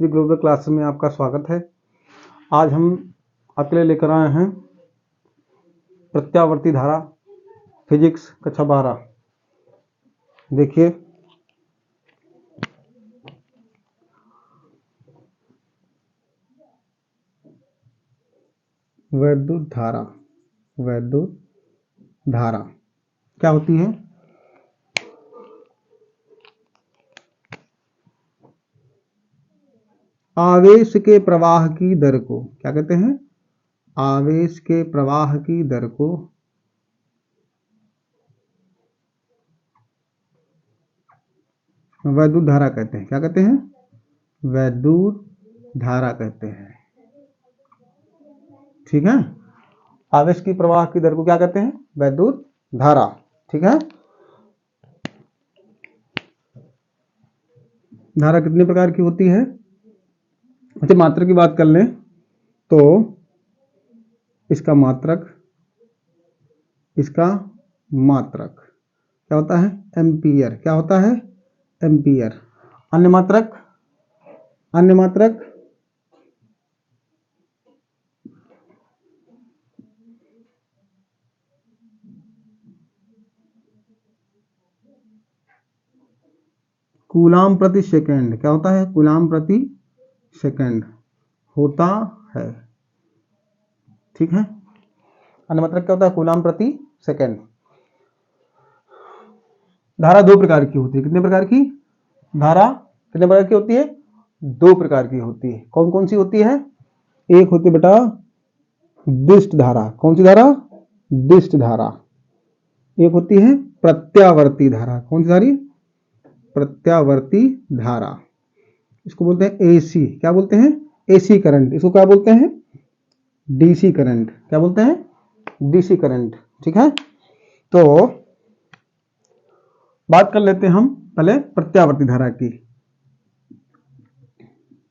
जी global class में आपका स्वागत है। आज हम आपके लिए लेकर आए हैं प्रत्यावर्ती धारा फिजिक्स कक्षा 12। देखिए वैद्युत धारा क्या होती है? आवेश के प्रवाह की दर को क्या कहते हैं? आवेश के प्रवाह की दर को वैद्युत धारा कहते हैं। क्या कहते हैं? वैद्युत धारा कहते हैं। ठीक है, आवेश की प्रवाह की दर को क्या कहते हैं? वैद्युत धारा। ठीक है, धारा कितने प्रकार की होती है? अच्छा, मात्रक की बात कर लें तो इसका मात्रक क्या होता है? एम्पियर। क्या होता है? एम्पियर। अन्य मात्रक कूलाम प्रति सेकंड। क्या होता है? कूलाम प्रति सेकंड होता है। ठीक है, अन्य मात्रक क्या होता है? कूलाम प्रति सेकंड। धारा दो प्रकार की होती है। कितने प्रकार की? धारा कितने प्रकार की होती है? दो प्रकार की होती है। कौन कौन सी होती है? एक होती है बेटा दिष्ट धारा। कौन सी धारा? दिष्ट धारा। एक होती है प्रत्यावर्ती धारा। कौन सी धारा? प्रत्यावर्ती धारा। इसको बोलते हैं एसी। क्या बोलते हैं? AC current. इसको क्या बोलते हैं? DC current. क्या बोलते हैं? DC current. ठीक है, तो बात कर लेते हैं हम पहले प्रत्यावर्ती धारा की।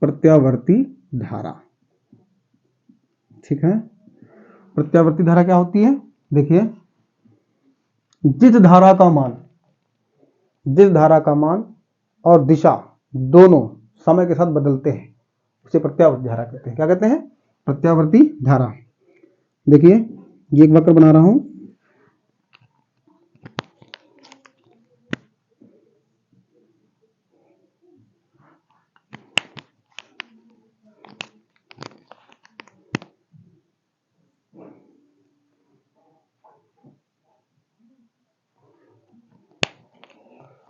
प्रत्यावर्ती धारा, ठीक है, प्रत्यावर्ती धारा क्या होती है? देखिए, जिस धारा का मान और दिशा दोनों समय के साथ बदलते हैं उसे प्रत्यावर्ती धारा कहते हैं। क्या कहते हैं? प्रत्यावर्ती धारा। देखिए, ये एक वक्र बना रहा हूं।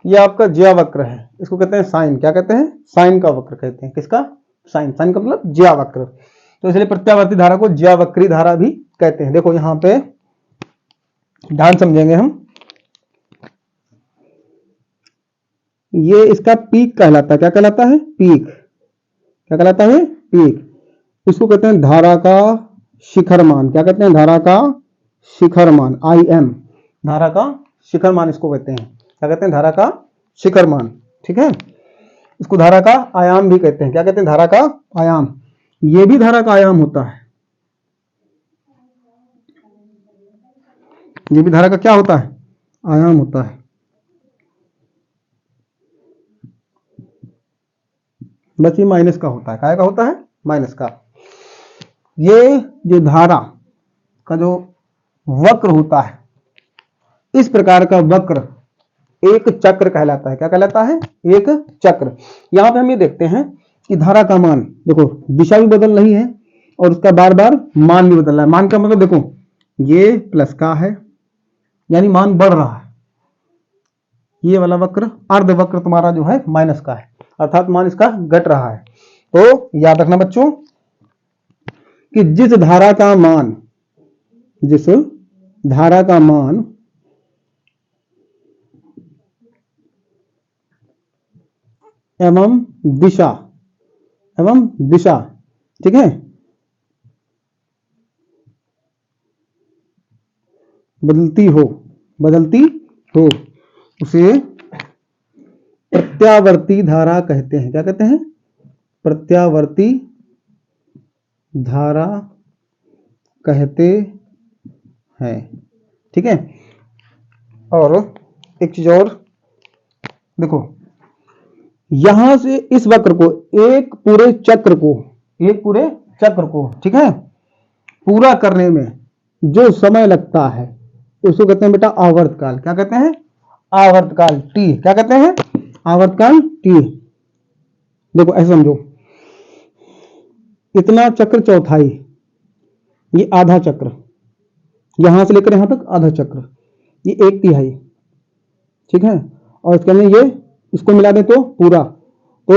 ये आपका ज्या वक्र है। इसको कहते हैं साइन। क्या कहते हैं? साइन का वक्र कहते हैं। किसका? साइन। साइन का मतलब ज्या वक्र। तो इसलिए प्रत्यावर्ती धारा को ज्यावक्री धारा भी कहते हैं। देखो यहां पे ध्यान समझेंगे हम। ये इसका पीक कहलाता है। क्या कहलाता है? पीक। क्या कहलाता है? पीक। इसको कहते हैं धारा का शिखर मान। क्या कहते हैं? धारा का शिखर मान। IM, धारा का शिखर मान इसको कहते हैं। क्या कहते हैं? धारा का शिखर मान। ठीक है, इसको धारा का आयाम भी कहते हैं। क्या कहते हैं? धारा का आयाम। ये भी धारा का आयाम होता है। ये भी धारा का क्या होता है? आयाम होता है। बस ये माइनस का होता है। काय का होता है? माइनस का। ये जो धारा का जो वक्र होता है, इस प्रकार का वक्र एक चक्र कहलाता है। क्या कहलाता है? एक चक्र। यहां पे हम ये देखते हैं कि धारा का मान, देखो दिशा भी बदल रही है और उसका बार बार मान भी बदल रहा है। मान का मतलब देखो, ये प्लस का है यानी मान बढ़ रहा है। ये वाला वक्र अर्ध वक्र तुम्हारा जो है माइनस का है, अर्थात मान इसका घट रहा है। तो याद रखना बच्चों कि जिस धारा का मान एवं दिशा, ठीक है, बदलती हो उसे प्रत्यावर्ती धारा कहते हैं। क्या कहते हैं? प्रत्यावर्ती धारा कहते हैं। ठीक है, और एक चीज और देखो, यहां से इस वक्र को एक पूरे चक्र को ठीक है पूरा करने में जो समय लगता है उसको कहते हैं बेटा आवर्तकाल। क्या कहते हैं? आवर्तकाल टी। क्या कहते हैं? आवर्तकाल टी। देखो ऐसे समझो, इतना चक्र चौथाई, ये आधा चक्र, यहां से लेकर यहां तक आधा चक्र, ये एक तिहाई, ठीक है, और इसके अंदर ये इसको मिला दे तो पूरा, तो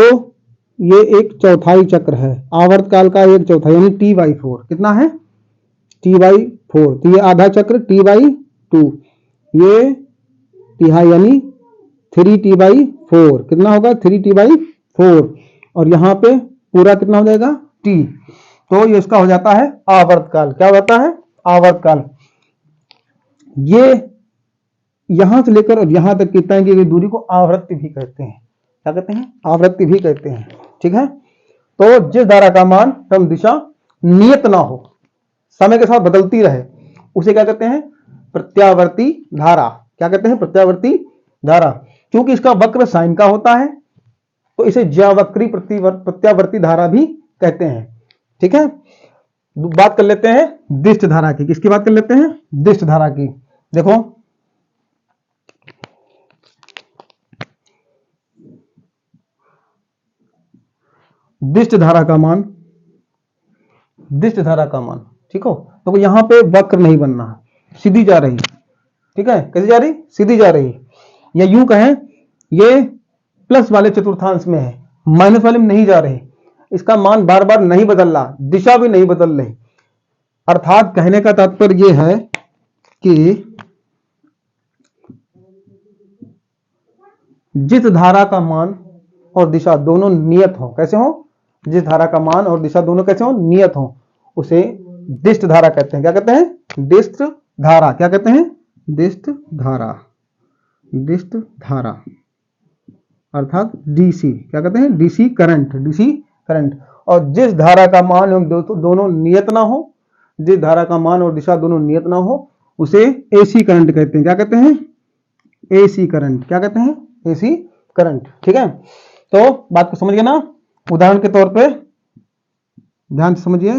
ये एक चौथाई चक्र है। आवर्तकाल का एक चौथाई यानी T/4 कितना है? T/4। तो ये आधा चक्र T/2, ये तिहाई यानी 3T/4 कितना होगा? 3T/4। और यहां पे पूरा कितना हो जाएगा? T। तो ये इसका हो जाता है आवर्तकाल। क्या होता है? आवर्तकाल। ये यहां से लेकर और यहां तक की तय की गई दूरी को आवृत्ति भी कहते हैं। क्या कहते हैं? आवृत्ति भी कहते हैं, ठीक है। तो जिस धारा का मान एवं दिशा नियत ना हो, समय के साथ बदलती रहे, उसे क्या कहते हैं? प्रत्यावर्ती धारा। क्या कहते हैं? प्रत्यावर्ती धारा। क्योंकि इसका वक्र साइन का होता है तो इसे ज्यावक्री प्रत्यावर्ती धारा भी कहते हैं, ठीक है। बात कर लेते हैं दिष्ट धारा की। किसकी बात कर लेते हैं? दिष्ट धारा की। देखो दिष्ट धारा का मान, ठीक हो, तो यहां पे वक्र नहीं बनना, सीधी जा रही, ठीक है। कैसे जा रही? सीधी जा रही। या यूं कहें ये प्लस वाले चतुर्थांश में है, माइनस वाले में नहीं जा रही, इसका मान बार बार नहीं बदल रहा, दिशा भी नहीं बदल रही। अर्थात कहने का तात्पर्य यह है कि जिस धारा का मान और दिशा दोनों नियत हो, कैसे हो? जिस धारा का मान और दिशा दोनों कैसे हो? नियत हो, उसे दिष्ट धारा कहते हैं। क्या कहते हैं? दिष्ट धारा। क्या कहते हैं? दिष्ट धारा। दिष्ट धारा अर्थात डीसी। क्या कहते हैं? DC current. DC current. और जिस धारा का मान एवं दोनों नियत ना हो, जिस धारा का मान और दिशा दोनों नियत ना हो, उसे एसी करंट कहते हैं। क्या कहते हैं? AC current. क्या कहते हैं? एसी करंट, ठीक है। तो बात को समझ गए ना? उदाहरण के तौर पे ध्यान से समझिए,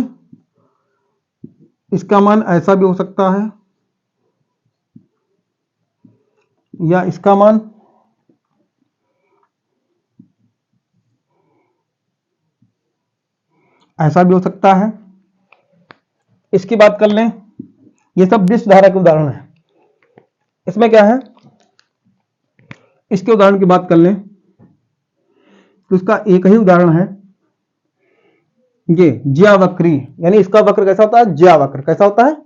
इसका मान ऐसा भी हो सकता है या इसका मान ऐसा भी हो सकता है। इसकी बात कर लें, ये सब दिष्ट धारा के उदाहरण है। इसमें क्या है? इसके उदाहरण की बात कर लें तो इसका एक ही उदाहरण है, ये ज्यावक्री, यानी इसका वक्र कैसा होता है? ज्यावक्र। कैसा होता है?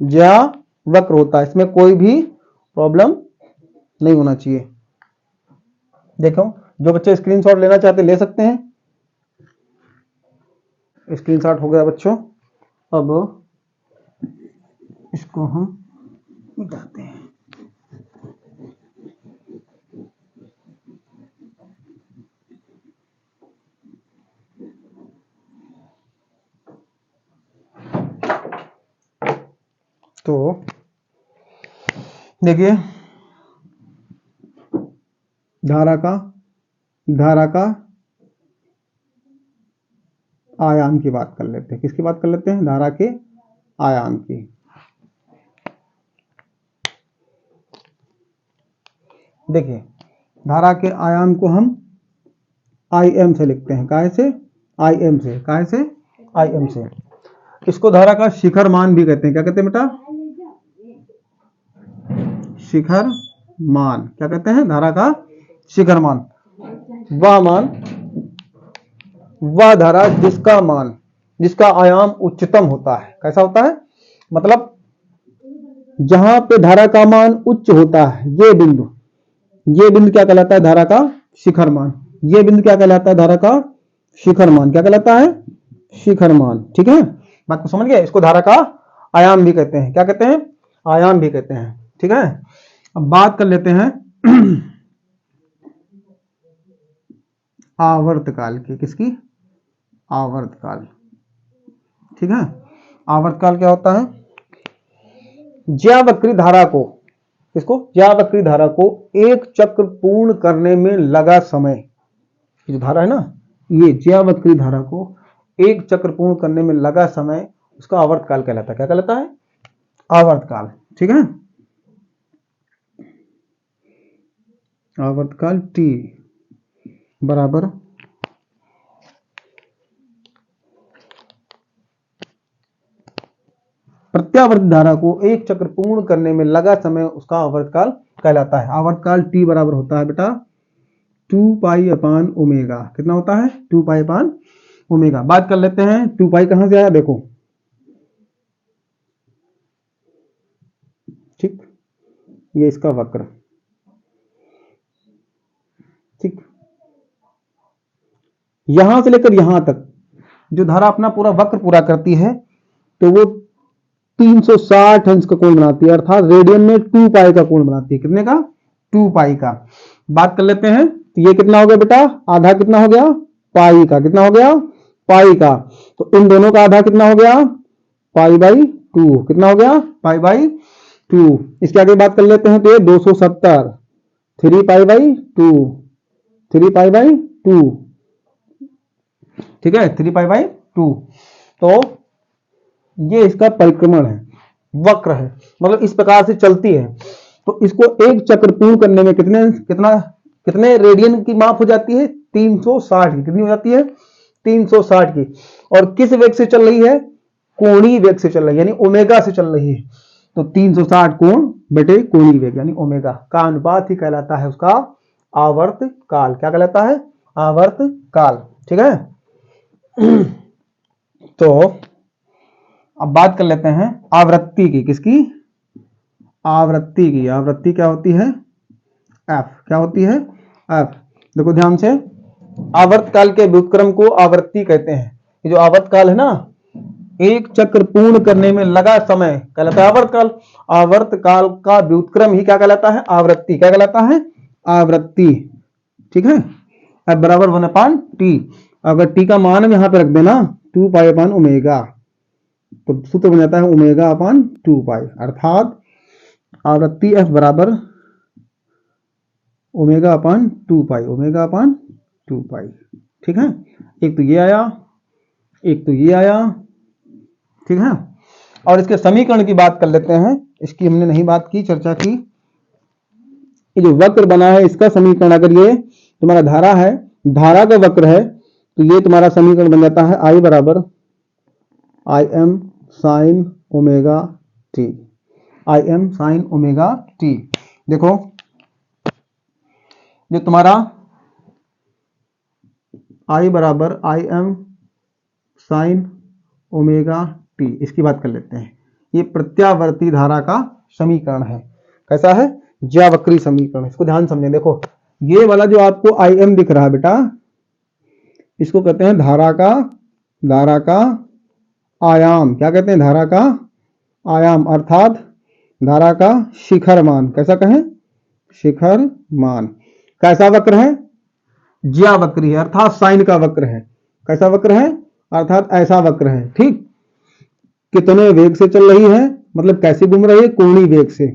ज्यावक्र होता है। इसमें कोई भी प्रॉब्लम नहीं होना चाहिए। देखो, जो बच्चे स्क्रीनशॉट लेना चाहते ले सकते हैं। स्क्रीनशॉट हो गया बच्चों। अब इसको हम मिटाते हैं। तो देखिए, धारा का आयाम की बात कर लेते हैं। किसकी बात कर लेते हैं? धारा के आयाम की। देखिए, धारा के आयाम को हम IM से लिखते हैं। काहे से? IM से। काहे से? IM से। इसको धारा का शिखर मान भी कहते हैं। क्या कहते हैं बेटा? शिखर मान। क्या कहते हैं? धारा का शिखर मान। वह धारा जिसका आयाम उच्चतम होता है। कैसा होता है? मतलब जहां पे धारा का मान उच्च होता है, ये बिंदु क्या कहलाता है? धारा का शिखर मान। ये बिंदु क्या कहलाता है? धारा का शिखर मान। क्या कहलाता है? शिखर मान, ठीक है। बात को समझ गए? इसको धारा का आयाम भी कहते हैं। क्या कहते हैं? आयाम भी कहते हैं, ठीक है। अब बात कर लेते हैं आवर्तकाल की। किसकी? आवर्तकाल, ठीक है। आवर्तकाल क्या होता है? ज्यावक्री धारा को, इसको ज्यावक्री धारा को एक चक्र पूर्ण करने में लगा समय, ये जो धारा है ना, ये ज्यावक्री धारा को एक चक्र पूर्ण करने में लगा समय उसका आवर्तकाल कहलाता है। क्या कहलाता है? आवर्तकाल। ठीक है, आवर्तकाल T बराबर प्रत्यावर्ती धारा को एक चक्र पूर्ण करने में लगा समय उसका आवर्तकाल कहलाता है। आवर्तकाल T बराबर होता है बेटा 2 पाई अपान ओमेगा। कितना होता है? 2 पाई अपान ओमेगा। बात कर लेते हैं 2 पाई कहां से आया, देखो। ठीक, ये इसका वक्र। ठीक, यहां से लेकर यहां तक जो धारा अपना पूरा वक्र पूरा करती है तो वो 360 अंश का कोण बनाती है, अर्थात रेडियन में 2 पाई का कोण बनाती है। कितने का? 2 पाई का। बात कर लेते हैं, तो ये कितना हो गया बेटा? आधा कितना हो गया? पाई का। कितना हो गया? पाई का। तो इन दोनों का आधा कितना हो गया? पाई बाई 2। कितना हो गया? पाई बाई 2। इसके आगे बात कर लेते हैं, तो ये 270 3 पाई बाई 2, 3 पाई बाई 2। ठीक है, 3 पाई बाई 2। तो ये इसका परिक्रमण है, वक्र है, मतलब इस प्रकार से चलती है। तो इसको एक चक्र पूर्ण करने में कितने रेडियन की माप हो जाती है? 360 की। कितनी हो जाती है? 360 की। और किस वेग से चल रही है? कोणीय वेग से चल रही है, यानी ओमेगा से चल रही है। तो 360 कोण बटे कोणीय वेग यानी ओमेगा का अनुपात ही कहलाता है उसका आवर्त काल। क्या कहलाता है? आवर्त काल। ठीक है। तो अब बात कर लेते हैं आवृत्ति की। किसकी? आवृत्ति की। आवृत्ति क्या होती है? F। क्या होती है? F। देखो ध्यान से, आवर्तकाल के व्युत्क्रम को आवृत्ति कहते हैं। ये जो आवर्तकाल है ना, एक चक्र पूर्ण करने में लगा समय कहलाता है आवर्तकाल। आवर्तकाल का व्युत्क्रम ही क्या कहलाता है? आवृत्ति। क्या कहलाता है? आवृत्ति। ठीक है। F बराबर 1/T। अगर T का मान यहां पे रख देना 2 पाई अपान ओमेगा, तो सूत्र बन जाता है ओमेगा अपान 2 पाई। अर्थात आवृत्ति F बराबर ओमेगा अपान 2 पाई। ओमेगा अपान 2 पाई। ठीक है। एक तो ये आया, एक तो ये आया। ठीक है। और इसके समीकरण की बात कर लेते हैं। इसकी हमने नहीं बात की, चर्चा की। ये जो वक्र बना है इसका समीकरण, अगर ये तुम्हारा धारा है, धारा का वक्र है, तो ये तुम्हारा समीकरण बन जाता है I बराबर Im sign omega T. Im sign omega T. देखो, जो तुम्हारा I बराबर Im साइन ओमेगा टी, इसकी बात कर लेते हैं। ये प्रत्यावर्ती धारा का समीकरण है। कैसा है? ज्यावक्री समीकरण। इसको ध्यान समझें। देखो, ये वाला जो आपको Im दिख रहा है बेटा, इसको कहते हैं धारा का आयाम। क्या कहते हैं? धारा का आयाम, अर्थात धारा का शिखर मान। कैसा कहें? शिखर मान। कैसा वक्र है? ज्यावक्री है, अर्थात साइन का वक्र है। कैसा वक्र है? अर्थात ऐसा वक्र है। ठीक, कितने वेग से चल रही है, मतलब कैसे घूम रही है? कोणीय वेग से।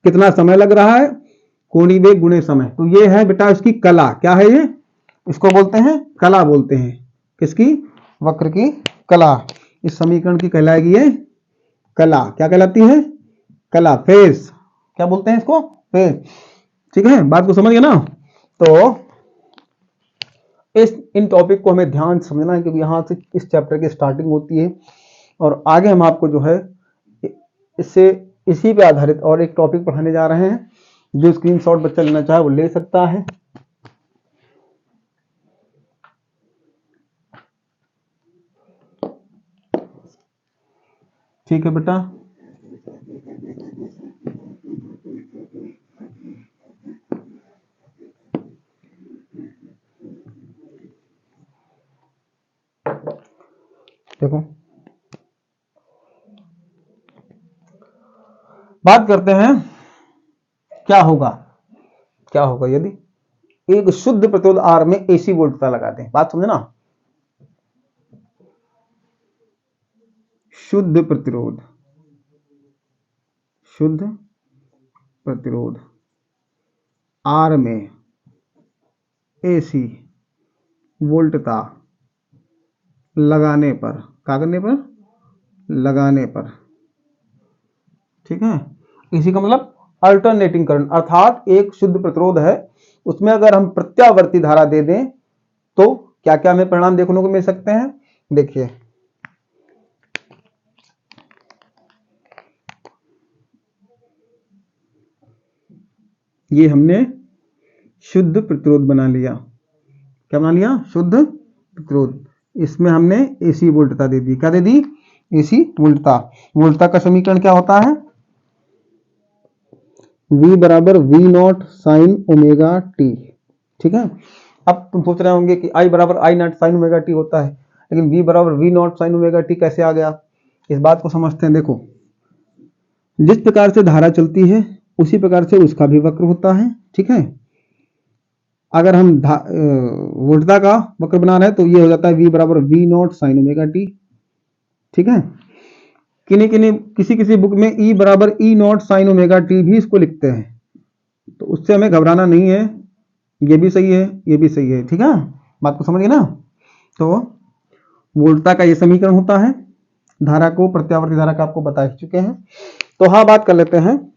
कितना समय लग रहा है? कोणीय वेग गुणे समय। तो ये है बेटा इसकी कला। क्या है ये? इसको बोलते हैं कला, बोलते हैं। किसकी? वक्र की कला। इस समीकरण की कहलाएगी ये कला। क्या कहलाती है? कला, फेस। क्या बोलते हैं इसको? फेस। ठीक है, बात को समझ गए ना? तो इन टॉपिक को हमें ध्यान से समझना है, क्योंकि यहां से इस चैप्टर की स्टार्टिंग होती है और आगे हम आपको जो है इससे इसी पे आधारित और एक टॉपिक पढ़ाने जा रहे हैं। जो स्क्रीनशॉट बच्चा लेना चाहे वो ले सकता है। ठीक है बेटा। देखो, बात करते हैं क्या होगा यदि एक शुद्ध प्रतिरोध R में AC वोल्ट पता लगाते हैं। बात समझे ना? शुद्ध प्रतिरोध R में AC वोल्टता लगाने पर, क्या करने पर, लगाने पर, ठीक है। इसी का मतलब अल्टरनेटिंग करंट, अर्थात एक शुद्ध प्रतिरोध है, उसमें अगर हम प्रत्यावर्ती धारा दे दें तो क्या क्या हमें परिणाम देखने को मिल सकते हैं। देखिए, ये हमने शुद्ध प्रतिरोध बना लिया। क्या बना लिया, शुद्ध प्रतिरोध। इसमें हमने एसी वोल्टता दे दी। क्या दे दी, एसी वोल्टता। वोल्टता का समीकरण क्या होता है, V बराबर V nought sine omega T, ठीक है। अब तुम सोच रहे होंगे कि I बराबर I not sine omega T होता है, लेकिन V बराबर V nought sine omega T कैसे आ गया, इस बात को समझते हैं। देखो, जिस प्रकार से धारा चलती है उसी प्रकार से उसका भी वक्र होता है, ठीक है। अगर हम वोल्टता का वक्र बना रहे हैं तो ये हो जाता है V बराबर V nought sine omega T, ठीक है। किसी किसी बुक में E बराबर E not sine omega T भी इसको लिखते हैं, तो उससे हमें घबराना नहीं है, ये भी सही है, ये भी सही है, ठीक है। बात को समझिए ना। तो वोल्टता का ये समीकरण होता है। धारा को प्रत्यावर्ती धारा का आपको बता चुके हैं। तो हाँ, बात कर लेते हैं।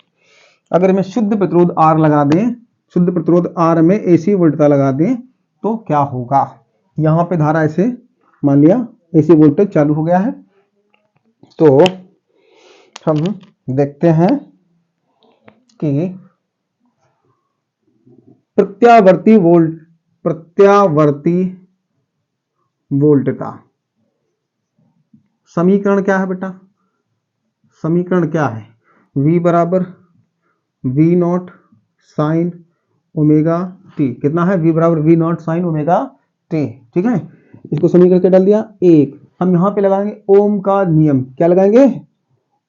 अगर मैं शुद्ध प्रतिरोध R लगा दें, शुद्ध प्रतिरोध R में एसी वोल्टता लगा दें तो क्या होगा। यहां पे धारा ऐसे मान लिया एसी वोल्टेज चालू हो गया है, तो हम देखते हैं कि प्रत्यावर्ती वोल्टता समीकरण क्या है बेटा, समीकरण क्या है, V बराबर V nought sine omega T. कितना है, V बराबर V nought sine omega T, ठीक है। इसको समीकरण क्या डाल दिया, एक। हम यहां पे लगाएंगे ओम का नियम। क्या लगाएंगे,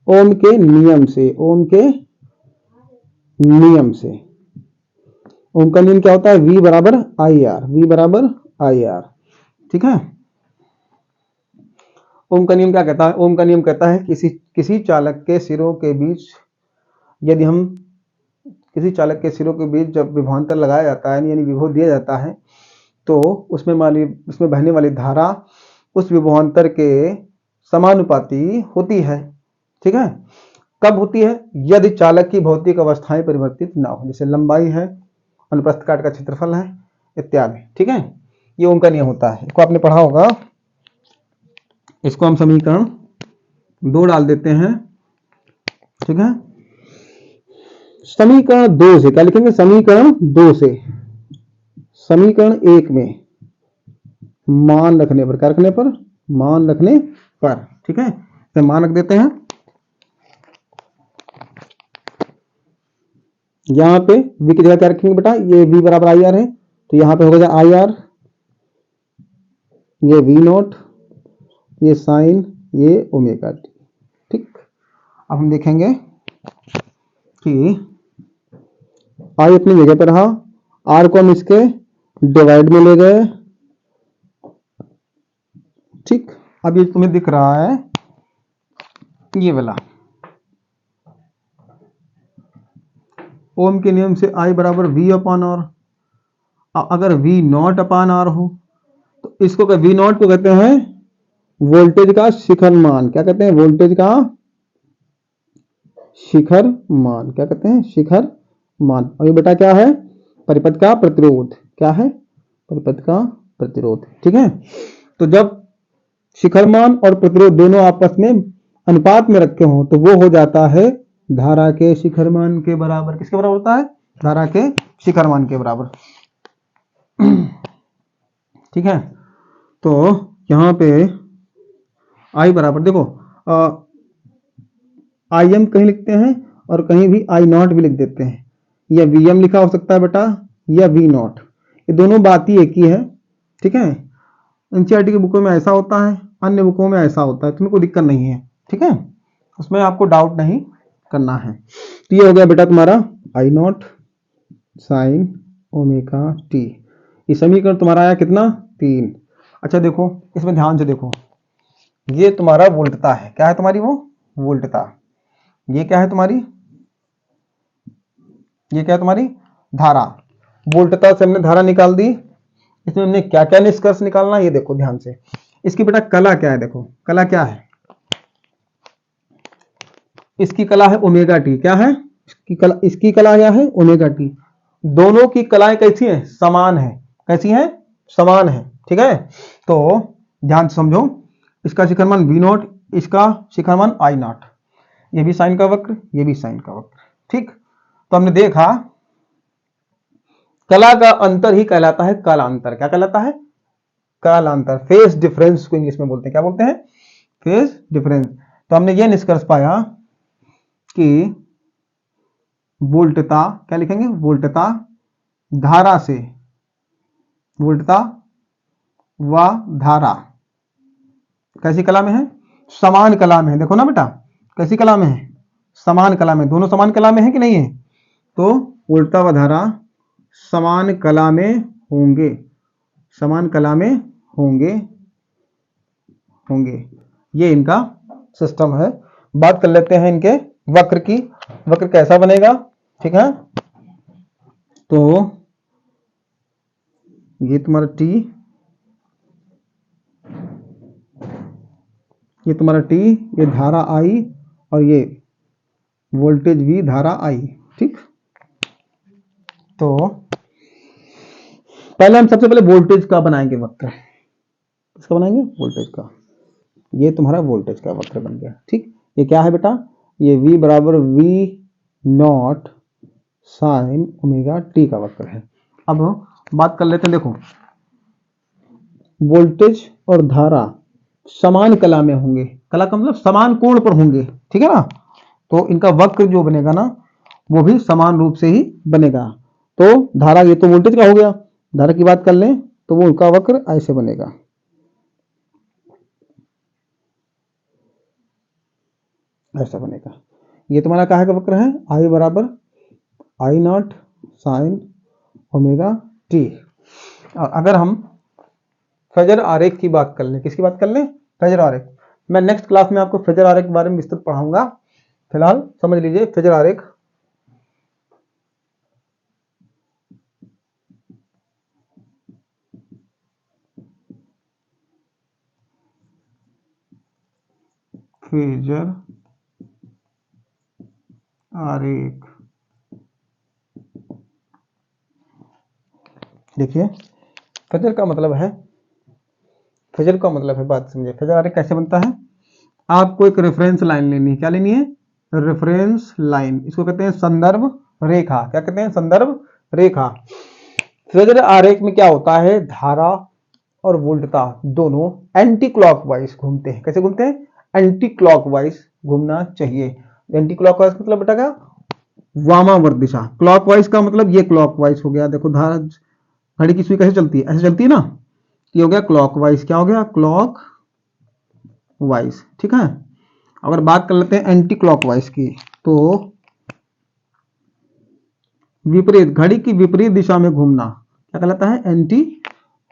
ओम के नियम से, ओम के नियम से। ओम का नियम क्या होता है, V बराबर आई आर, V बराबर आई आर, ठीक है। ओम का नियम क्या कहता है, ओम का नियम कहता है किसी चालक के सिरों के बीच, यदि हम किसी चालक के सिरों के बीच जब विभवांतर लगाया जाता है, यानी विभव दिया जाता है, तो उसमें बहने वाली धारा उस विभवांतर के समानुपाती होती है, ठीक है। कब होती है, यदि चालक की भौतिक अवस्थाएं परिवर्तित ना हो, जैसे लंबाई है, अनुप्रस्थ काट का क्षेत्रफल है, इत्यादि, ठीक है। ये ओम का नियम होता है, इसको आपने पढ़ा होगा। इसको हम समीकरण 2 डाल देते हैं, ठीक है। समीकरण 2 से क्या लिखेंगे, समीकरण 2 से समीकरण 1 में मान रखने पर, क्या रखने पर, मान रखने पर, ठीक है। तो मान रख देते हैं। यहां पे V की जगह क्या रखेंगे बेटा, ये V बराबर आई आर है, तो यहां पे होगा आई आर, ये V नॉट, ये साइन, ये ओमेगा टी, ठीक। अब हम देखेंगे कि आई अपनी जगह पर रहा, आर को हम इसके डिवाइड में ले गए, ठीक। अब ये तुम्हें दिख रहा है ये वाला, ओम के नियम से I बराबर V अपान आर। अगर V नॉट अपान आर हो तो इसको V नॉट को कहते हैं वोल्टेज का शिखर मान। क्या कहते हैं, वोल्टेज का शिखर मान। क्या कहते हैं, शिखर मान। और ये बेटा क्या है, परिपथ का प्रतिरोध। क्या है, परिपथ का प्रतिरोध, ठीक है। तो जब शिखर मान और प्रतिरोध दोनों आपस में अनुपात में रखे हों तो वो हो जाता है धारा के शिखर मान के बराबर। किसके बराबर होता है, धारा के शिखर मान के बराबर, ठीक है। तो यहां पे I बराबर, देखो आई एम कहीं लिखते हैं और कहीं भी आई नॉट भी लिख देते हैं, या वी एम लिखा हो सकता है बेटा, या वी नॉट, ये दोनों बात ही एक ही है, ठीक है। एनसीईआरटी की बुकों में ऐसा होता है, अन्य बुकों में ऐसा होता है, तुम्हें कोई दिक्कत नहीं है, ठीक है। उसमें आपको डाउट नहीं करना है। तो ये हो गया बेटा तुम्हारा आई नॉट साइन ओमेगा टी। ये समीकरण तुम्हारा आया कितना, 3। अच्छा देखो, इसमें ध्यान से देखो, ये तुम्हारा वोल्टता है। क्या है तुम्हारी वो वोल्टता। ये क्या है तुम्हारी, ये क्या है तुम्हारी धारा। वोल्टता से हमने धारा निकाल दी, इसमें हमने क्या क्या निष्कर्ष निकालना है ये देखो ध्यान से। इसकी बेटा कला क्या है, देखो कला क्या है, इसकी कला है ओमेगा टी। क्या है इसकी कला क्या है, ओमेगा टी। दोनों की कलाएं कैसी है, समान है। कैसी है, समान है। ठीक है, तो ध्यान से समझो। इसका शिखर मान वी नॉट, इसका शिखर मान आई नॉट। ये भी साइन का वक्र, ये भी साइन का वक्र। ठीक, तो हमने देखा कला का अंतर ही कहलाता है कालांतर। क्या कहलाता है, कालांतर। फेस डिफरेंस को इंग्लिश में बोलते हैं, क्या बोलते हैं, फेस डिफरेंस। तो हमने ये निष्कर्ष पाया कि वोल्टता, क्या लिखेंगे, वोल्टता धारा से, वोल्टता व धारा कैसी कला में है, समान कला में है। देखो ना बेटा, कैसी कला में है, समान कला में। दोनों समान कला में है कि नहीं है, तो वोल्टता व धारा समान कला में होंगे, समान कला में होंगे होंगे ये इनका सिस्टम है। बात कर लेते हैं इनके वक्र की। वक्र कैसा बनेगा, ठीक है, तो ये तुम्हारा टी, ये तुम्हारा टी, ये धारा आई, और ये वोल्टेज भी धारा आई। ठीक, तो पहले हम सबसे पहले वोल्टेज का बनाएंगे वक्र। किसका बनाएंगे, वोल्टेज का। ये तुम्हारा वोल्टेज का वक्र बन गया। ठीक, ये क्या है बेटा, ये V बराबर V nought sine omega T का वक्र है। अब बात कर लेते हैं, देखो वोल्टेज और धारा समान कला में होंगे। कला का मतलब समान कोण पर होंगे, ठीक है ना, तो इनका वक्र जो बनेगा ना वो भी समान रूप से ही बनेगा। तो धारा, ये तो वोल्टेज का हो गया, धारा की बात कर लें तो वो उनका वक्र ऐसे बनेगा, ऐसा बनेगा। ये तुम्हारा कहाँ का वक्र है, आई बराबर i nought sine omega T. अगर हम फेजर आरेख की बात कर लें, किसकी बात कर लें, फेजर आरेख। मैं नेक्स्ट क्लास में आपको फेजर आरेख के बारे में विस्तृत पढ़ाऊंगा। फिलहाल समझ लीजिए फेजर आरेख। फेजर आरेख, देखिए फेजर का मतलब है, फेजर का मतलब है, बात समझिए। फेजर आरेख कैसे बनता है, आपको एक रेफरेंस लाइन लेनी है। क्या लेनी है, रेफरेंस लाइन। इसको कहते हैं संदर्भ रेखा। क्या कहते हैं, संदर्भ रेखा। फेजर आरेख में क्या होता है, धारा और वोल्टता दोनों एंटी क्लॉकवाइज घूमते हैं। कैसे घूमते हैं, एंटी क्लॉकवाइज घूमना चाहिए। एंटी क्लॉकवाइज मतलब बेटा क्या, वामावर्त दिशा। क्लॉकवाइज का मतलब ये क्लॉकवाइज हो गया। देखो धारा, घड़ी की सुई कैसे चलती है, ऐसे चलती है ना, ये हो गया क्लॉकवाइज। क्या हो गया, क्लॉक वाइज। ठीक है, अगर बात कर लेते हैं एंटी क्लॉकवाइज की, तो विपरीत, घड़ी की विपरीत दिशा में घूमना क्या कहलाता है, एंटी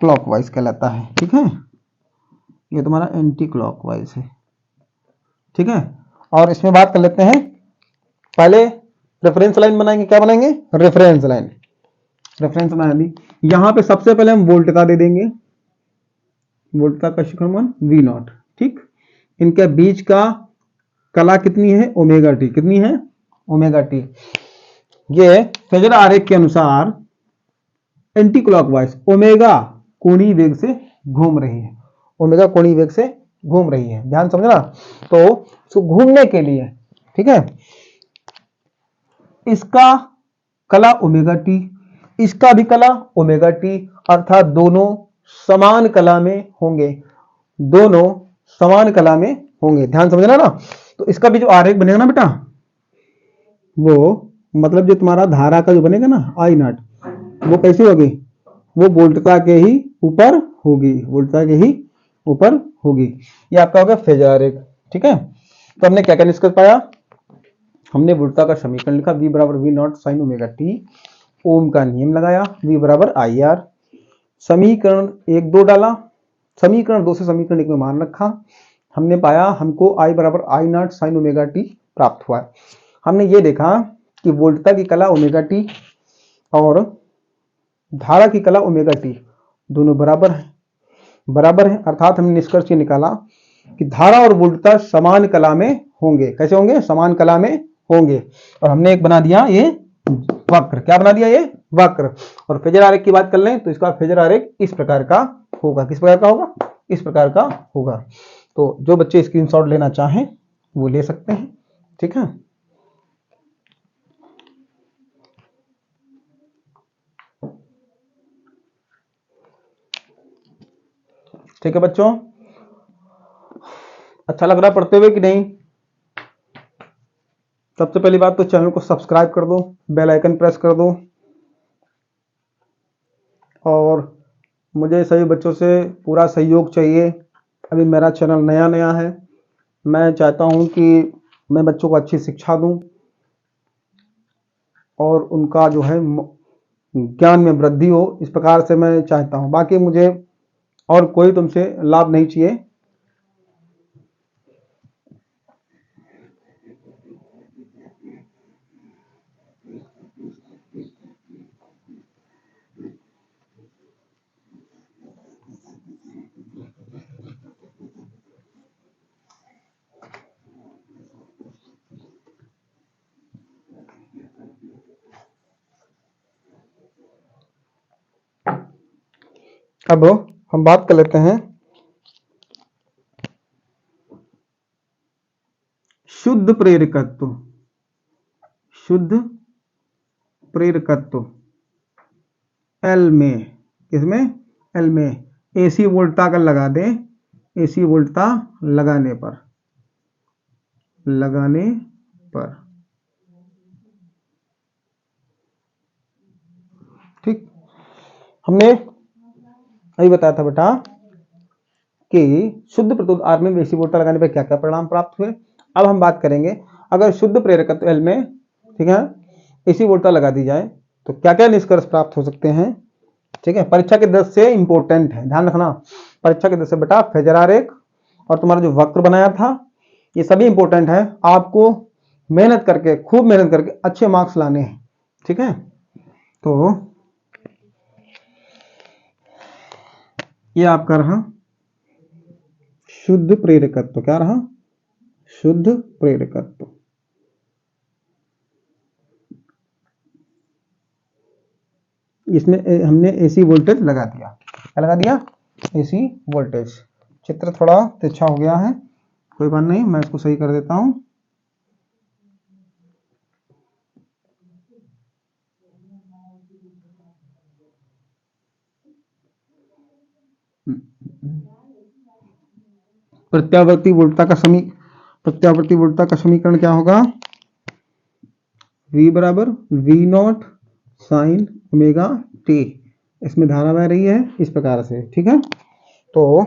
क्लॉकवाइज कहलाता है। ठीक है, ये तुम्हारा एंटी क्लॉकवाइज है। ठीक है, और इसमें बात कर लेते हैं, पहले रेफरेंस लाइन बनाएंगे। क्या बनाएंगे, रेफरेंस लाइन। रेफरेंस बना दी, यहां पे सबसे पहले हम वोल्टता दे देंगे, वोल्टता का शिखर मान वी नॉट। ठीक, इनके बीच का कला कितनी है, ओमेगा टी। कितनी है, ओमेगा टी। ये फेजर आरेख के अनुसार एंटी क्लॉकवाइज ओमेगा कोणीय वेग से घूम रही है, ओमेगा कोणीय वेग से घूम रही है। ध्यान समझना, तो इसको घूमने के लिए, ठीक है, इसका कला ओमेगा टी, इसका भी कला ओमेगा टी, अर्थात दोनों समान कला में होंगे, दोनों समान कला में होंगे। ध्यान समझना ना, तो इसका भी जो आरेख बनेगा ना बेटा, वो मतलब जो तुम्हारा धारा का जो बनेगा ना आई नॉट, वो कैसी होगी, वो वोल्टता के ही ऊपर होगी, वोल्टता के ही ऊपर होगी। ये आपका होगा फेजर आरेख। ठीक है, तो हमने क्या क्या निष्कर्ष पाया, हमने वोल्टता का समीकरण लिखा, V बराबर V nought sine omega t. Ohm का नियम लगाया, V बराबर आई आर। समीकरण 1 2 डाला, समीकरण 2 से समीकरण 1 में मान रखा। हमने पाया हमको I बराबर i nought sine omega T प्राप्त हुआ। हमने ये देखा कि वोल्टता की कला ओमेगा टी और धारा की कला ओमेगा टी, दोनों बराबर है, बराबर है, अर्थात हमने निष्कर्ष ये निकाला कि धारा और वोल्टता समान कला में होंगे। कैसे होंगे? समान कला में होंगे। और हमने एक बना दिया ये वक्र। क्या बना दिया? ये वक्र। और फेजर आरेख की बात कर लें तो इसका फेजर आरेख इस प्रकार का होगा। किस प्रकार का होगा? इस प्रकार का होगा। तो जो बच्चे स्क्रीनशॉट लेना चाहें वो ले सकते हैं। ठीक है, ठीक है बच्चों, अच्छा लग रहा है पढ़ते हुए कि नहीं? सबसे पहली बात तो चैनल को सब्सक्राइब कर दो, बेल आइकन प्रेस कर दो। और मुझे सभी बच्चों से पूरा सहयोग चाहिए। अभी मेरा चैनल नया नया है, मैं चाहता हूं कि मैं बच्चों को अच्छी शिक्षा दूं और उनका जो है ज्ञान में वृद्धि हो, इस प्रकार से मैं चाहता हूं। बाकी मुझे और कोई तुमसे लाभ नहीं चाहिए। अब हम बात कर लेते हैं शुद्ध प्रेरकत्व। शुद्ध प्रेरकत्व एल में, किसमें? एल में। एसी वोल्टता का लगा दें, एसी वोल्टता लगाने पर, लगाने पर, ठीक। हमने अभी बताया था बेटा कि शुद्ध प्रतिरोध आर में एसी वोल्टता लगाने पर क्या क्या परिणाम प्राप्त हुए। अब हम बात करेंगे अगर शुद्ध प्रेरकत्व एल में, ठीक है, एसी वोल्टता लगा दी जाए तो क्या क्या निष्कर्ष प्राप्त हो सकते हैं। ठीक है, परीक्षा के दृष्टि से इंपॉर्टेंट है, ध्यान रखना। परीक्षा के दृष्टि से बेटा फेजर आरेख और तुम्हारा जो वक्र बनाया था ये सभी इंपॉर्टेंट है। आपको मेहनत करके, खूब मेहनत करके अच्छे मार्क्स लाने हैं। ठीक है, तो ये आपका रहा शुद्ध प्रेरकत्व। क्या रहा? शुद्ध प्रेरकत्व। इसमें हमने एसी वोल्टेज लगा दिया। क्या लगा दिया? AC voltage. चित्र थोड़ा तिरछा हो गया है, कोई बात नहीं, मैं इसको सही कर देता हूं। प्रत्यावर्ती वोल्टता का समीकरण क्या होगा? V बराबर V nought sine omega T. इसमें धारा बह रही है इस प्रकार से। ठीक है, तो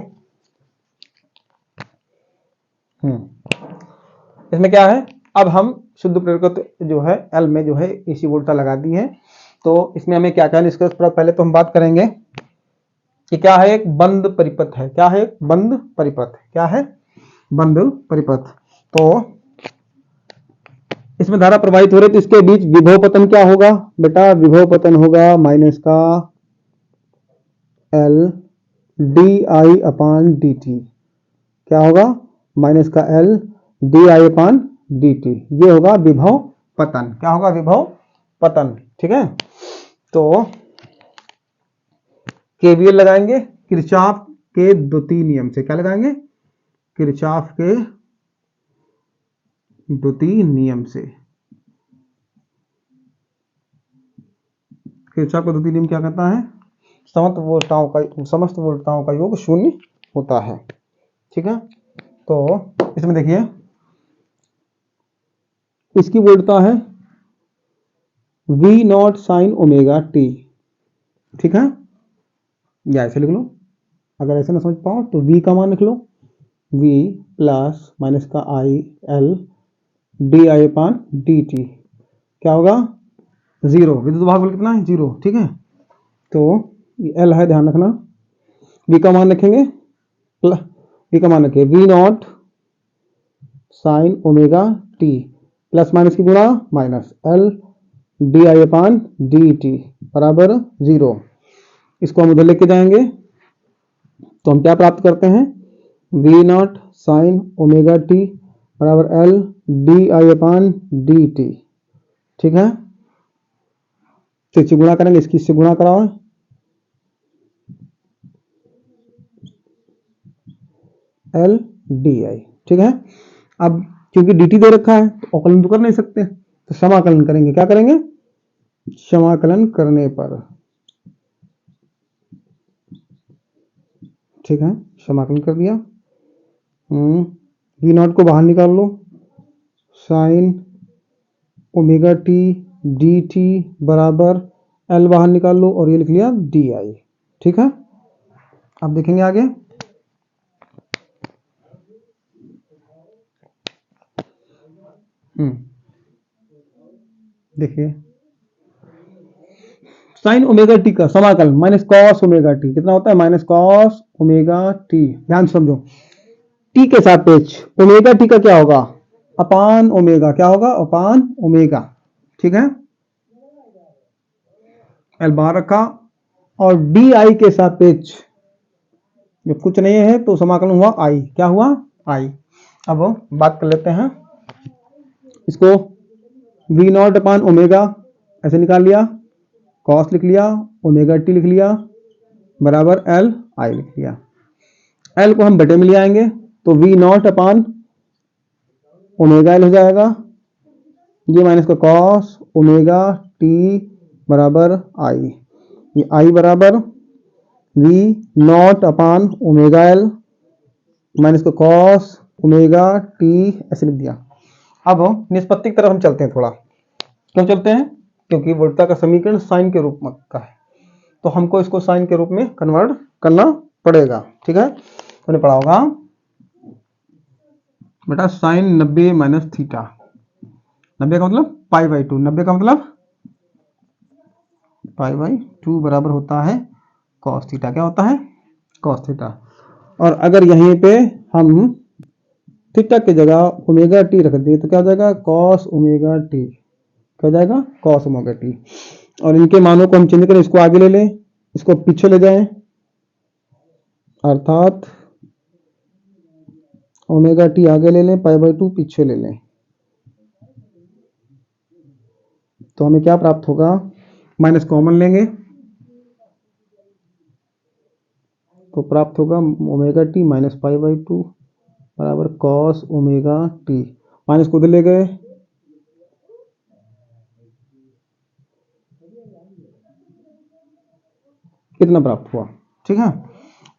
इसमें क्या है, अब हम शुद्ध प्रेरकत्व जो है एल में जो है एसी वोल्टता लगा दी है। तो इसमें हमें क्या क्या निष्कर्ष प्राप्त, पहले तो हम बात करेंगे कि क्या है, एक बंद परिपथ है। क्या है? एक बंद परिपथ। क्या है? बंद परिपथ। तो इसमें धारा प्रवाहित हो रही है तो इसके बीच विभव पतन क्या होगा बेटा? विभव पतन होगा माइनस का L d i upon d T. क्या होगा? माइनस का L d i upon d T. ये होगा विभव पतन। क्या होगा? विभव पतन। ठीक है, तो केवीएल लगाएंगे किरचॉफ के द्वितीय नियम से। क्या लगाएंगे? किरचॉफ के द्वितीय नियम से। किरचॉफ का द्वितीय नियम क्या कहता है? समस्त वोल्टताओं का योग शून्य होता है। ठीक है, तो इसमें देखिए इसकी वोल्टता है V nought sine omega T. ठीक है, या ऐसे लिख लो, अगर ऐसे ना समझ पाओ तो V का मान लिख लो, V प्लस माइनस का I L d i upon d T. क्या होगा? 0। विद्युत भाग बल कितना है? 0। ठीक है, तो एल है, ध्यान रखना। V का मान रखेंगे, V का मान रखिए V nought sine omega T plus minus की गुणा minus L d i upon d t बराबर 0। इसको हम उधर लेके जाएंगे तो हम क्या प्राप्त करते हैं, V nought sine omega t बराबर L d i upon d t. ठीक है, तो इससे गुणा करेंगे, इसकी इससे गुणा कराओ, एल डी आई। ठीक है, अब क्योंकि dt दे रखा है तो अवकलन तो कर नहीं सकते, तो समाकलन करेंगे। क्या करेंगे, समाकलन करने पर, ठीक है, समाकलन कर दिया। वी नॉट को बाहर निकाल लो, sine omega t d t बराबर एल बाहर निकाल लो और ये लिख लिया डी आई। ठीक है, अब देखेंगे आगे। देखिए साइन ओमेगा टी का समाकलन माइनस कॉस ओमेगा टी कितना होता है, माइनस कॉस ओमेगा टी। ध्यान समझो, टी के सापेक्ष ओमेगा टी का क्या होगा, अपान ओमेगा। क्या होगा, अपान ओमेगा। ठीक है, एल बाहर रखा और डी आई के सापेक्ष जब कुछ नहीं है तो समाकलन हुआ आई। क्या हुआ, आई। अब बात कर लेते हैं इसको, वी नॉट अपान ओमेगा ऐसे निकाल लिया, कॉस लिख लिया, ओमेगा टी लिख लिया बराबर एल आई लिख लिया। एल को हम बटे में ले आएंगे तो V naught upon omega L हो जाएगा, ये माइनस का कॉस ओमेगा टी बराबर आई, ये आई बराबर V naught upon omega L minus का कॉस ओमेगा टी ऐसे लिख दिया। अब निष्पत्ति की तरफ हम चलते हैं थोड़ा। क्यों चलते हैं, क्योंकि वोल्टा का समीकरण साइन के रूप में का है, तो हमको इसको साइन के रूप में कन्वर्ट करना पड़ेगा। ठीक है, हमने पढ़ा होगा बेटा साइन 90 माइनस थीटा, 90 का मतलब पाई बाई 2, 90 का मतलब पाई बाई 2 बराबर होता है कॉस थीटा। क्या होता है, कॉस थीटा। और अगर यहीं पे हम थीटा की जगह ओमेगा टी रख दिए तो क्या हो जाएगा, कॉस ओमेगा टी। क्या हो जाएगा, कॉस ओमेगा टी। और इनके मानों को हम चेंज करें, इसको आगे ले लें, इसको पीछे ले जाएं, अर्थात ओमेगा टी आगे ले लें, पाई बाई 2 पीछे ले लें, तो हमें क्या प्राप्त होगा, माइनस कॉमन लेंगे तो प्राप्त होगा omega t minus pi by 2 बराबर कॉस ओमेगा टी। माइनस को उधर ले गए, कितना प्राप्त हुआ। ठीक है,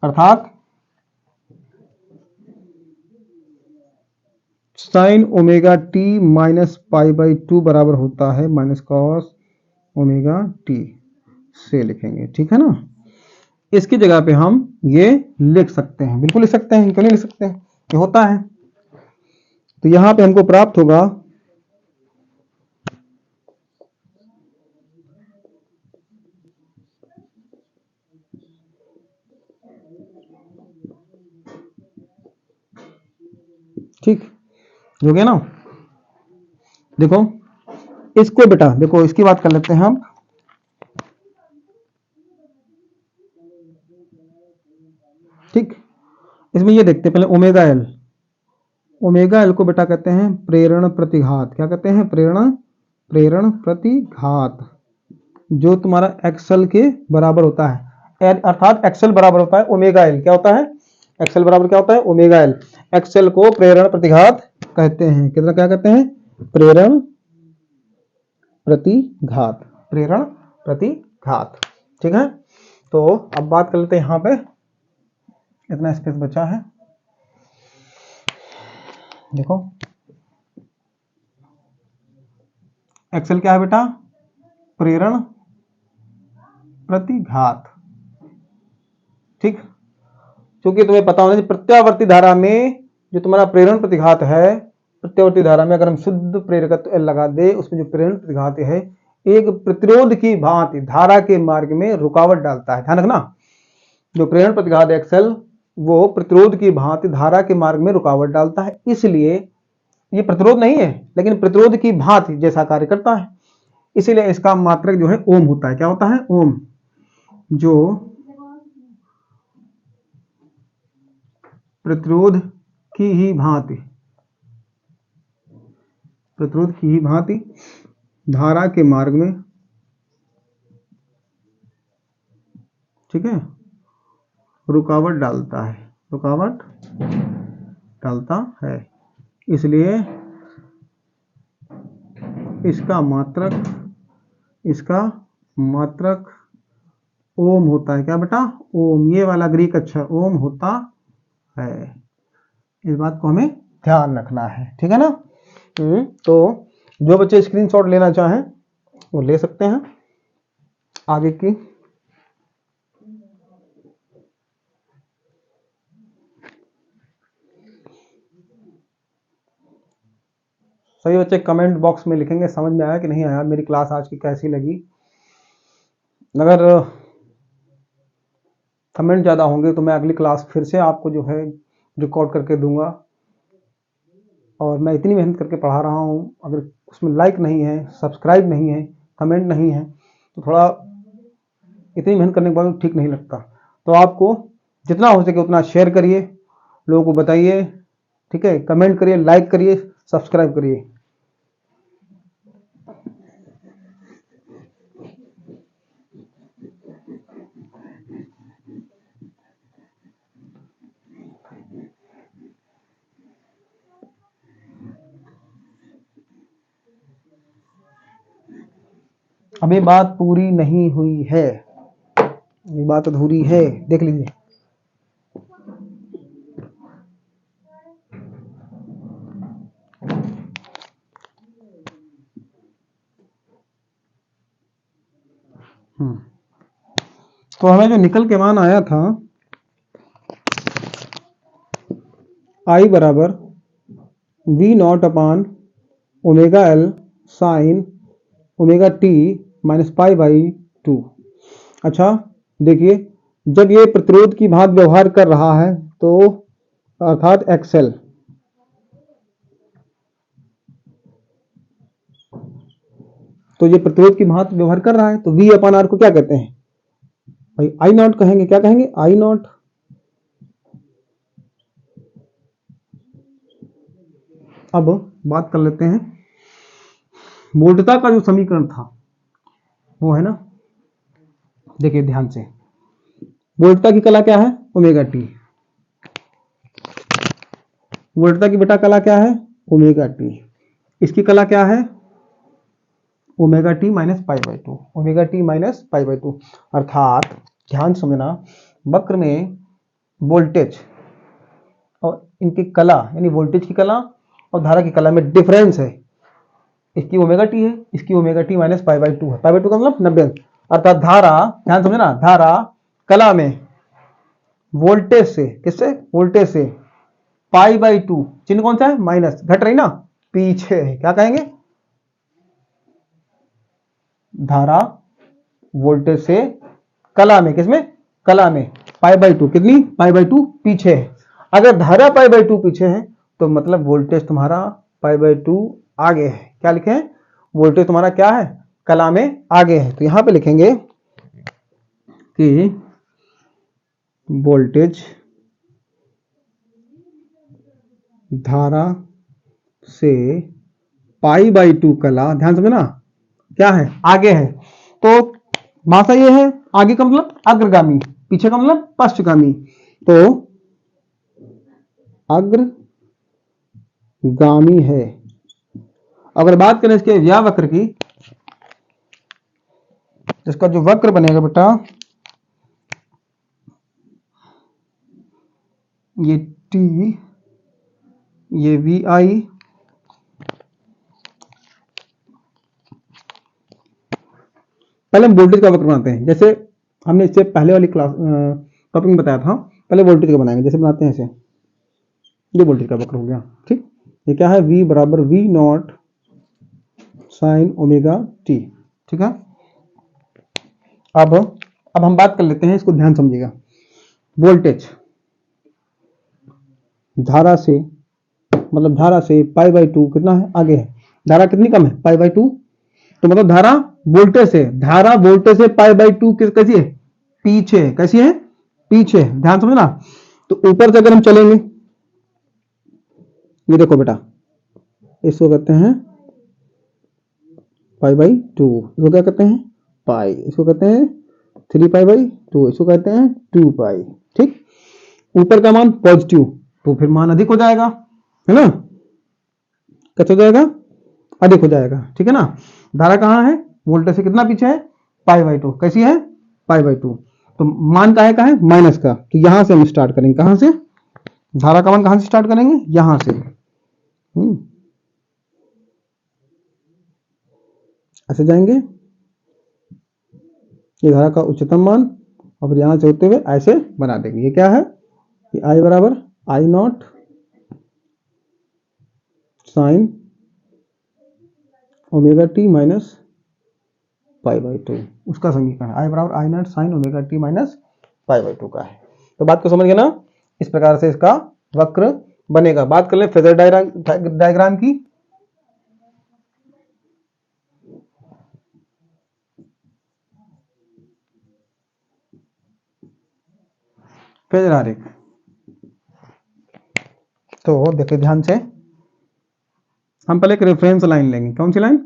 अर्थात sign omega t minus pi by 2 बराबर होता है माइनस कॉस ओमेगा टी से लिखेंगे। ठीक है ना, इसकी जगह पे हम ये लिख सकते हैं, बिल्कुल लिख सकते हैं, क्यों नहीं लिख सकते हैं, ये होता है। तो यहां पे हमको प्राप्त होगा ठीक हो गया ना। देखो इसको बेटा, देखो इसकी बात कर लेते हैं हम। ठीक, इसमें ये देखते हैं पहले ओमेगा एल। ओमेगा एल को बेटा कहते हैं प्रेरण प्रतिघात। क्या कहते हैं, प्रेरण प्रतिघात, जो तुम्हारा एक्सल के बराबर होता है, अर्थात एक्सल बराबर होता है ओमेगा एल। क्या होता है, एक्सल बराबर क्या होता है, ओमेगा एल। एक्सल को प्रेरण प्रतिघात कहते हैं। कितना, क्या कहते हैं, प्रेरण प्रतिघात, प्रेरण प्रतिघात। ठीक है, तो अब बात कर लेते हैं, यहां पे इतना स्पेस बचा है, देखो एक्सल क्या है बेटा, प्रेरण प्रतिघात। ठीक, क्योंकि तुम्हें पता होना चाहिए प्रत्यावर्ती धारा में जो तुम्हारा प्रेरण प्रतिघात है, प्रत्यावर्ती धारा में अगर हम शुद्ध प्रेरकत्व L लगा दे, उसमें जो प्रेरण प्रतिघात है एक प्रतिरोध की भांति धारा के मार्ग में रुकावट डालता है। ध्यान रखना, जो प्रेरण प्रतिघात एक्सल वो प्रतिरोध की भांति धारा के मार्ग में रुकावट डालता है, इसलिए ये प्रतिरोध नहीं है लेकिन प्रतिरोध की भांति जैसा कार्य करता है, इसीलिए इसका मात्रक जो है ओम होता है। क्या होता है, ओम। जो प्रतिरोध की ही भांति धारा के मार्ग में, ठीक है, रुकावट डालता है, इसलिए इसका मात्रक ओम होता है। क्या बेटा? ओम। ये वाला ग्रीक अक्षर ओम होता है। इस बात को हमें ध्यान रखना है, ठीक है ना। तो जो बच्चे स्क्रीनशॉट लेना चाहें वो ले सकते हैं। आगे की सभी बच्चे कमेंट बॉक्स में लिखेंगे समझ में आया कि नहीं आया, मेरी क्लास आज की कैसी लगी। अगर कमेंट ज़्यादा होंगे तो मैं अगली क्लास फिर से आपको जो है रिकॉर्ड करके दूंगा। और मैं इतनी मेहनत करके पढ़ा रहा हूँ, अगर उसमें लाइक नहीं है, सब्सक्राइब नहीं है, कमेंट नहीं है, तो थोड़ा इतनी मेहनत करने के बाद ठीक नहीं लगता। तो आपको जितना हो सके उतना शेयर करिए, लोगों को बताइए, ठीक है, कमेंट करिए, लाइक करिए, सब्सक्राइब करिए। अभी बात पूरी नहीं हुई है, अभी बात अधूरी है, देख लीजिए। तो हमें जो निकल के मान आया था I बराबर V0 upon omega L sine omega T minus pi by 2। अच्छा देखिए, जब ये प्रतिरोध की भांति व्यवहार कर रहा है तो अर्थात XL, तो ये प्रतिरोध की भांति व्यवहार कर रहा है तो V अपान R को क्या कहते हैं भाई? आई नॉट कहेंगे। क्या कहेंगे? आई नॉट। अब बात कर लेते हैं वोल्टता का जो समीकरण था वो है ना, देखिए ध्यान से, वोल्टता की कला क्या है? Omega T. वोल्टता की बेटा कला क्या है? Omega T. इसकी कला क्या है? Omega t minus pi by 2। Omega t minus pi by 2 अर्थात ध्यान समझना, वक्र में वोल्टेज और इनकी कला यानी वोल्टेज की कला और धारा की कला में डिफरेंस है। इसकी ओमेगा टी है, इसकी omega t minus pi by 2 है। पाई बाई 2 का मतलब 90। अर्थात धारा, ध्यान समझना, धारा कला में वोल्टेज से, किससे? वोल्टेज से पाई बाई 2, चिन्ह कौन सा है? माइनस, घट रही ना, पीछे है। क्या कहेंगे? धारा वोल्टेज से कला में, किसमें? कला में पाई बाई 2, कितनी? पाई बाई 2 पीछे है। अगर धारा पाई बाई 2 पीछे है तो मतलब वोल्टेज तुम्हारा पाई बाई 2 आगे है। क्या लिखे हैं? वोल्टेज तुम्हारा क्या है? कला में आगे है। तो यहां पे लिखेंगे कि वोल्टेज धारा से पाई बाई 2 कला, ध्यान समझना, क्या है? आगे है। तो भाषा ये है, आगे का मतलब अग्रगामी, पीछे का मतलब पश्चगामी। तो अग्रगामी है। अगर बात करें इसके व्यावक्र की, इसका जो वक्र बनेगा बेटा, ये टी, ये वी आई, पहले हम वोल्टेज का वक्र बनाते हैं। जैसे हमने इससे पहले वाली क्लास टॉपिक में बताया था, पहले वोल्टेज का बनाएंगे। जैसे बनाते हैं ऐसे, ये वोल्टेज का वक्र हो गया, ठीक। ये क्या है? V बराबर V nought sine omega T, ठीक है। अब हम बात कर लेते हैं, इसको ध्यान समझिएगा। वोल्टेज धारा से, मतलब धारा से पाई बाई 2 कितना है? आगे है। धारा कितनी कम है? पाई बाई 2। तो मतलब धारा वोल्टेज से, पाई बाई 2 कैसी है? पीछे है। कैसी है? पीछे। ध्यान समझना। तो ऊपर से अगर हम चलेंगे, ये देखो बेटा, इसको कहते हैं पाई बाई 2, इसको क्या कहते हैं? पाई, इसको कहते हैं 3 पाई बाई 2, इसको कहते हैं 2 पाई। ठीक, ऊपर का मान पॉजिटिव, तो फिर मान अधिक हो जाएगा, है ना? कैसे हो जाएगा? अधिक हो जाएगा। ठीक है ना? धारा कहाँ है? वोल्टेज से कितना पीछे है? पाई बाई 2। कैसी है? पाई बाई 2। तो मान का है माइनस का। तो यहां से हम स्टार्ट करेंगे। कहां से? धारा का मान कहां से स्टार्ट करेंगे? यहां से। ऐसे जाएंगे, ये धारा का उच्चतम मान, और यहां से होते हुए ऐसे बना देंगे। ये क्या है? ये आई बराबर i nought sine omega t minus pi by 2, उसका समीकरण आई बराबर i nought sine omega t minus pi by 2 का है। तो बात को समझ गए ना? इस प्रकार से इसका वक्र बनेगा। बात कर ले फेजर डायग्राम की। फेजर आरेख, तो देखिए ध्यान से, हम पहले एक रेफरेंस लाइन लेंगे। कौन सी लाइन?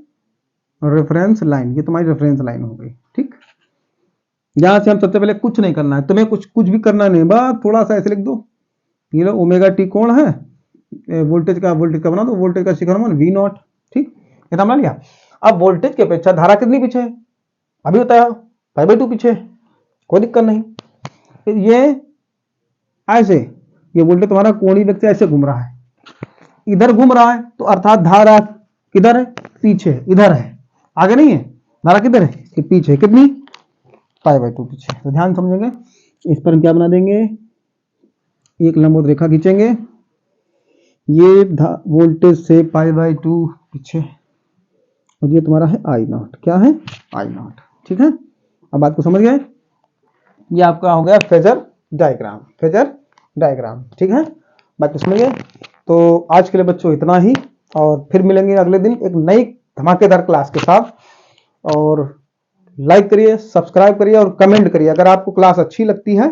Reference line. ये तुम्हारी रेफरेंस लाइन हो गई। ठीक, यहां से हम सबसे पहले कुछ नहीं करना है, तुम्हें कुछ भी करना नहीं, बस थोड़ा सा ऐसे लिख दो। ये लो ओमेगा टी कोण है, वोल्टेज का बना दो, वोल्टेज का शिखर मान वी नॉट। ठीक, ये बना लिया। अब वोल्टेज की अपेक्षा धारा कितनी पीछे है? अभी बताया पाई बाई 2 पीछे, कोई दिक्कत नहीं। ये ऐसे, ये वोल्टेज तुम्हारा कोणीय वेग से ऐसे घूम रहा है, इधर घूम रहा है, तो अर्थात धारा किधर है? पीछे, इधर है, आगे नहीं है। धारा किधर है? कि पीछे। कितनी? पाई बाई 2 पीछे। तो ध्यान समझेंगे। इस पर हम क्या बना देंगे? एक लंबवत रेखा खींचेंगे। ये वोल्टेज से पाई बाई 2 पीछे, और ये तुम्हारा है आई नॉट। क्या है? आई नॉट। ठीक है, अब बात को समझ गए? ये आपका हो गया फेजर डायग्राम। फेजर डायग्राम, ठीक है, बात को समझ गए? तो आज के लिए बच्चों इतना ही, और फिर मिलेंगे अगले दिन एक नई धमाकेदार क्लास के साथ। और लाइक करिए, सब्सक्राइब करिए और कमेंट करिए। अगर आपको क्लास अच्छी लगती है,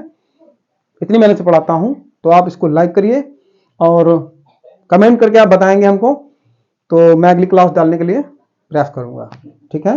इतनी मेहनत से पढ़ाता हूं, तो आप इसको लाइक करिए और कमेंट करके आप बताएंगे हमको, तो मैं अगली क्लास डालने के लिए प्रयास करूंगा। ठीक है।